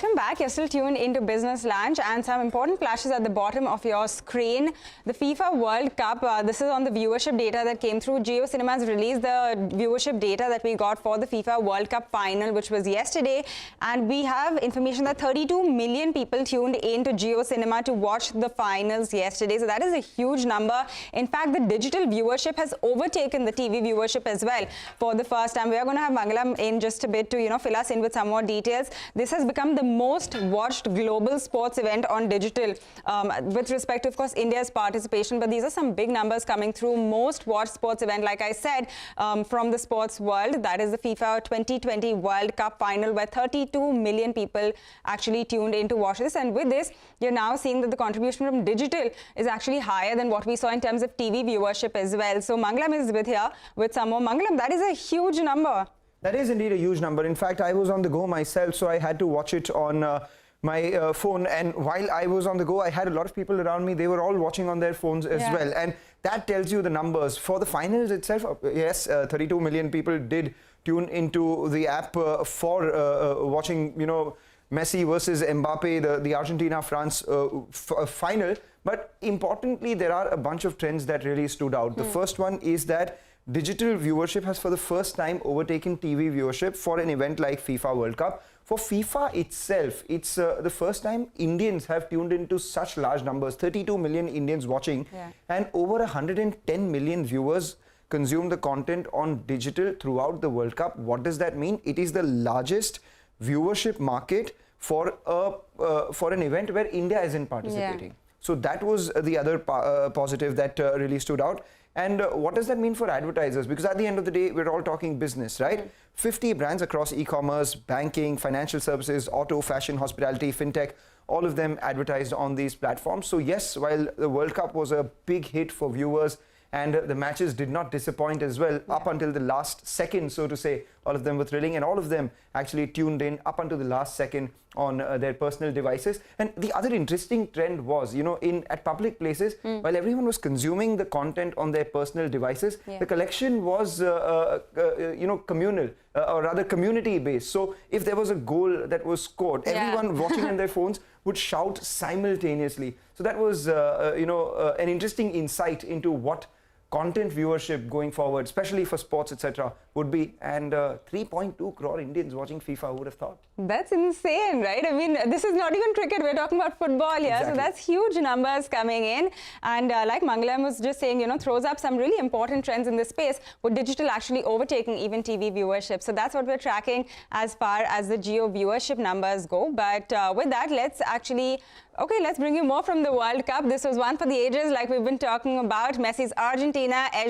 Welcome back. You're still tuned into Business Lunch, and some important flashes at the bottom of your screen. The FIFA World Cup, this is on the viewership data that came through. JIoCinema has released the viewership data that we got for the FIFA World Cup final, which was yesterday. And we have information that 32 million people tuned into JIoCinema to watch the finals yesterday. So that is a huge number. In fact, the digital viewership has overtaken the TV viewership as well for the first time. We are going to have Mangalam in just a bit to, fill us in with some more details. This has become the most watched global sports event on digital with respect to, of course, India's participation. But these are some big numbers coming through. Most watched sports event, like I said, from the sports world. That is the FIFA 2020 World Cup final, where 32 million people actually tuned in to watch this. And with this, you're now seeing that the contribution from digital is actually higher than what we saw in terms of TV viewership as well. So Mangalam is here with some more. Mangalam, that is a huge number. That is indeed a huge number. In fact, I was on the go myself, so I had to watch it on my phone. And while I was on the go, I had a lot of people around me. They were all watching on their phones as well. And that tells you the numbers. For the finals itself, yes, 32 million people did tune into the app for watching, Messi versus Mbappe, the Argentina-France final. But importantly, there are a bunch of trends that really stood out. The first one is that digital viewership has for the first time overtaken TV viewership for an event like FIFA World Cup. For FIFA itself, it's the first time Indians have tuned into such large numbers, 32 million Indians watching, and over 110 million viewers consume the content on digital throughout the World Cup. What does that mean? It is the largest viewership market for an event where India isn't participating. So that was the other positive that really stood out. And what does that mean for advertisers? Because at the end of the day, we're all talking business, right? 50 brands across e-commerce, banking, financial services, auto, fashion, hospitality, fintech, all of them advertised on these platforms. So yes, while the World Cup was a big hit for viewers and the matches did not disappoint as well, up until the last second, so to say, all of them were thrilling, and all of them actually tuned in up until the last second on their personal devices. And the other interesting trend was, at public places, while everyone was consuming the content on their personal devices, the collection was, communal, or rather community-based. So if there was a goal that was scored, everyone watching on their phones would shout simultaneously. So that was, an interesting insight into what content viewership going forward, especially for sports, etc., would be. And 3.2 crore Indians watching FIFA, who would have thought? That's insane, right? I mean, this is not even cricket. We're talking about football here. Exactly. So that's huge numbers coming in. And like Mangalam was just saying, throws up some really important trends in this space, with digital actually overtaking even TV viewership. So that's what we're tracking as far as the Jio viewership numbers go. But with that, let's bring you more from the World Cup. This was one for the ages, like we've been talking about. Messi's Argentina edged